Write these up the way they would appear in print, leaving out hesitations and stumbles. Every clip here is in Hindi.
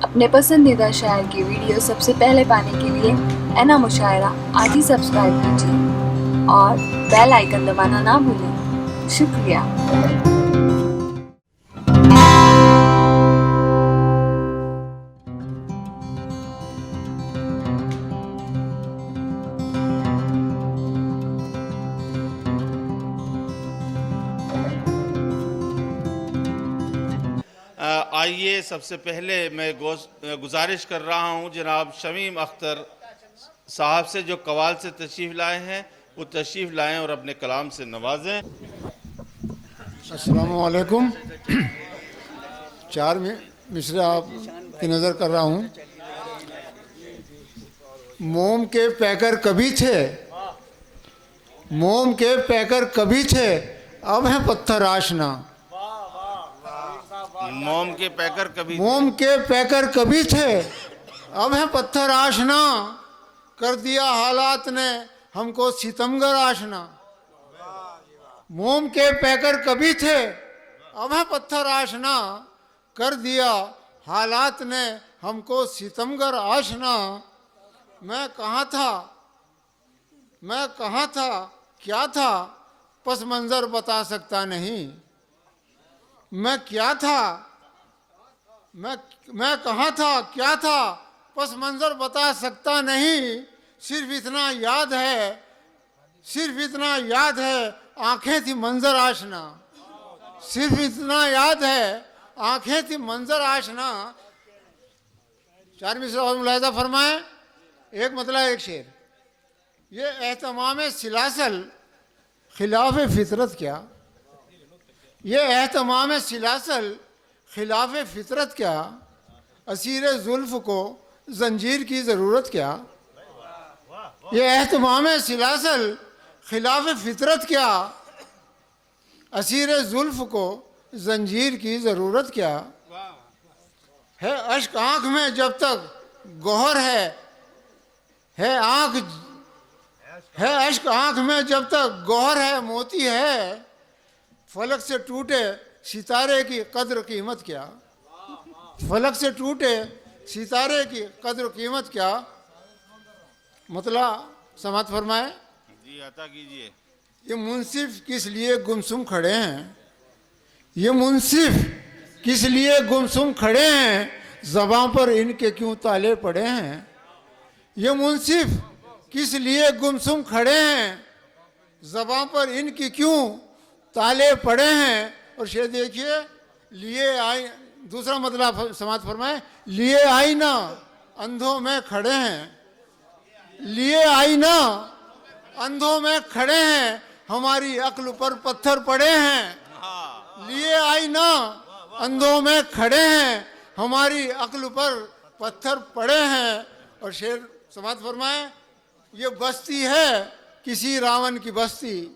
अपने पसंदीदा शायर की वीडियो सबसे पहले पाने के लिए एना मुशायरा आज ही सब्सक्राइब कीजिए और बेल आइकन दबाना ना भूलें। शुक्रिया। आइए सबसे पहले मैं गुजारिश कर रहा हूं जनाब शमीम अख्तर साहब से जो कवाल से तशरीफ़ लाए हैं वो तशरीफ़ लाएं और अपने कलाम से नवाजें। अस्सलामु अलैकुम। चार मिसरे आपकी नज़र कर रहा हूँ। मोम के पैकर कभी थे, मोम के पैकर कभी थे, अब हैं पत्थर आशना। मोम के पैकर कभी मोम के पैकर कभी थे, अब हैं पत्थर आशना। कर दिया हालात ने हमको सितमगर आशना। मोम के पैकर कभी थे, अब हैं पत्थर आशना। कर दिया हालात ने हमको सितमगर आशना। मैं कहाँ था, मैं कहाँ था, क्या था, पस मंज़र बता सकता नहीं। मैं क्या था, मैं कहाँ था, क्या था, पस मंज़र बता सकता नहीं। सिर्फ इतना याद है, सिर्फ इतना याद है, आंखें थी मंज़र आशना। सिर्फ इतना याद है, आंखें थी मंज़र आशना। चार मिसरा और मुलाहिज़ा फरमाएं। एक मतलब एक शेर। ये एहतमाम सिलासल खिलाफ फितरत क्या, ये एहतमाम सिलासल खिलाफ फितरत क्या। असीर जुल्फ को जंजीर की ज़रूरत क्या। ये एहतमाम सिलासल खिलाफ फितरत क्या। असीर जुल्फ को जंजीर की ज़रूरत क्या। है अश्क आँख में जब तक गौहर है आँख, है अश्क आँख में जब तक गौहर है, मोती है। फलक से टूटे सितारे की कद्र कीमत क्या। फलक से टूटे सितारे की कद्र कीमत क्या। मतलब समात फरमाए। जी अता कीजिए। ये मुंसिफ किस लिए गुमसुम खड़े हैं, ये मुंसिफ किस लिए गुमसुम खड़े हैं। ज़बां पर इनके क्यों ताले पड़े हैं। ये मुंसिफ किस लिए गुमसुम खड़े हैं, ज़बां पर इनकी क्यों ताले पड़े हैं। और शेर देखिए। लिए आई, दूसरा मतलब समाज फरमाए। लिए आईना अंधों में खड़े हैं, लिए आईना अंधों में खड़े हैं, हमारी अक्ल पर पत्थर पड़े हैं। लिए आईना अंधों में खड़े हैं, हमारी अक्ल पर पत्थर पड़े हैं। और शेर समाज फरमाए। ये बस्ती है किसी रावण की बस्ती,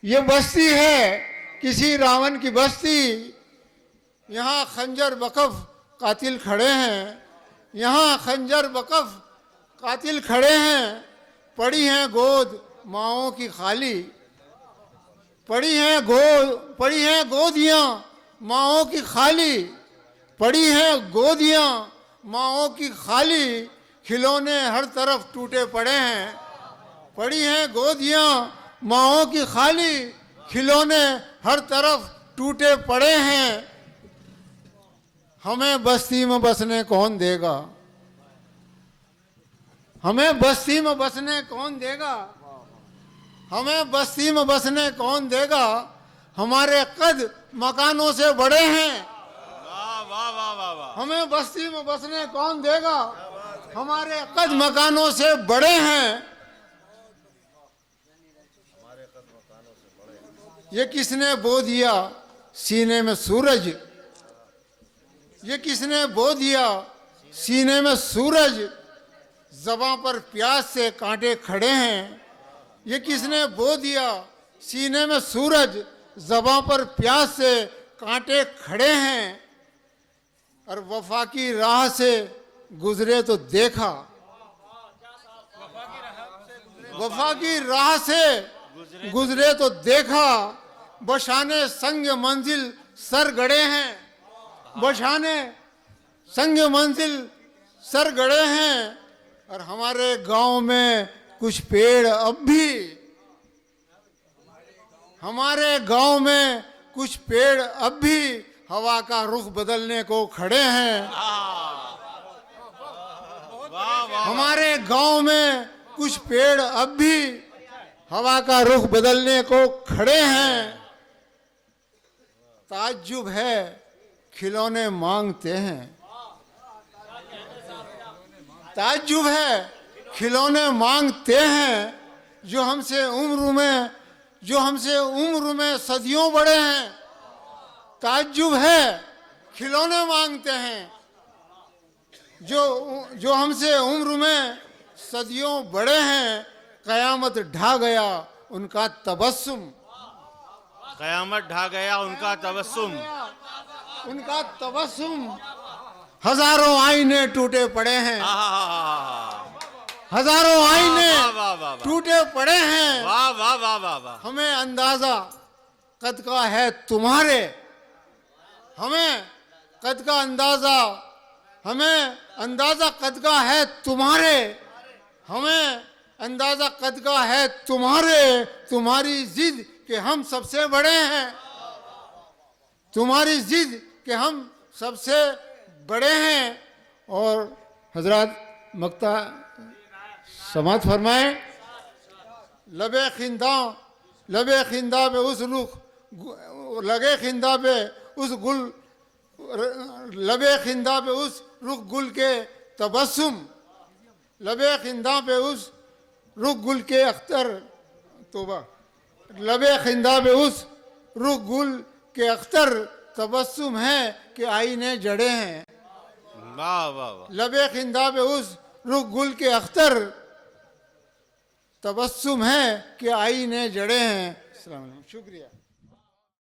ये बस्ती है किसी रावण की बस्ती। यहाँ खंजर बकफ कातिल खड़े हैं, यहाँ खंजर बकफ कातिल खड़े हैं। पड़ी हैं गोद माओं की खाली, पड़ी हैं गोदियाँ माओं की खाली। पड़ी हैं गोदियाँ माओं की खाली, खिलौने हर तरफ टूटे पड़े हैं। पड़ी हैं गोदियाँ माओं की खाली, खिलौने हर तरफ टूटे पड़े हैं। हमें बस्ती में बसने कौन देगा, हमें बस्ती में बसने कौन देगा। हमें बस्ती में बसने कौन देगा। हमारे कद मकानों से बड़े हैं, वाह वाह वाह वाह वाह। हमें बस्ती में बसने कौन देगा। हमारे कद मकानों से बड़े हैं। ये किसने बो दिया सीने में सूरज, ये किसने बो दिया सीने में सूरज। ज़बां पर प्यास से कांटे खड़े हैं, ये किसने बो दिया सीने में सूरज। ज़बां पर प्यास से कांटे खड़े हैं। और वफा की राह से गुजरे तो देखा, वफा की राह से गुजरे तो देखा। बशाने संग मंजिल सर गड़े हैं, बशाने संग मंजिल सर गड़े हैं और हमारे गांव में कुछ पेड़ अब भी, हमारे गांव में कुछ पेड़ अब भी हवा का रुख बदलने को खड़े हैं। हमारे गांव में कुछ पेड़ अब भी हवा का रुख बदलने को खड़े हैं। ताज्जुब है खिलौने मांगते हैं, ताज्जुब है खिलौने मांगते हैं जो हमसे उम्र में सदियों बड़े हैं। ताज्जुब है खिलौने मांगते हैं जो हमसे उम्र में सदियों बड़े हैं। कयामत ढा गया उनका तबस्सुम, कयामत ढा गया उनका तबस्सुम, उनका तबस्सुम। हजारों आईने टूटे पड़े हैं, हजारों आईने टूटे पड़े हैं। वाह वाह वाह वाह वाह। हमें अंदाजा कद का है तुम्हारे, हमें कद का अंदाजा, हमें अंदाजा कद का है तुम्हारे, हमें अंदाजा कद का है तुम्हारे। तुम्हारी जिद कि हम सबसे बड़े हैं, तुम्हारी जिद कि हम सबसे बड़े हैं। और हजरत मक्ता समात फरमाए, लबे खिंदा पे उस रुख लगे खिंदा पे उस गुल, लबे खिंदा पे उस रुख गुल के तबस्सुम, लबे खिंदा पे उस रुख गुल के अख्तर, तोबा, लबे खिंदा पे उस रुख गुल के अख्तर तबस्सुम है कि आईने जड़े हैं। वाह वाह वाह। लबे खिंदा पे उस रुख गुल के अख्तर तबस्सुम है कि आईने जड़े हैं। अस्सलाम वालेकुम, शुक्रिया।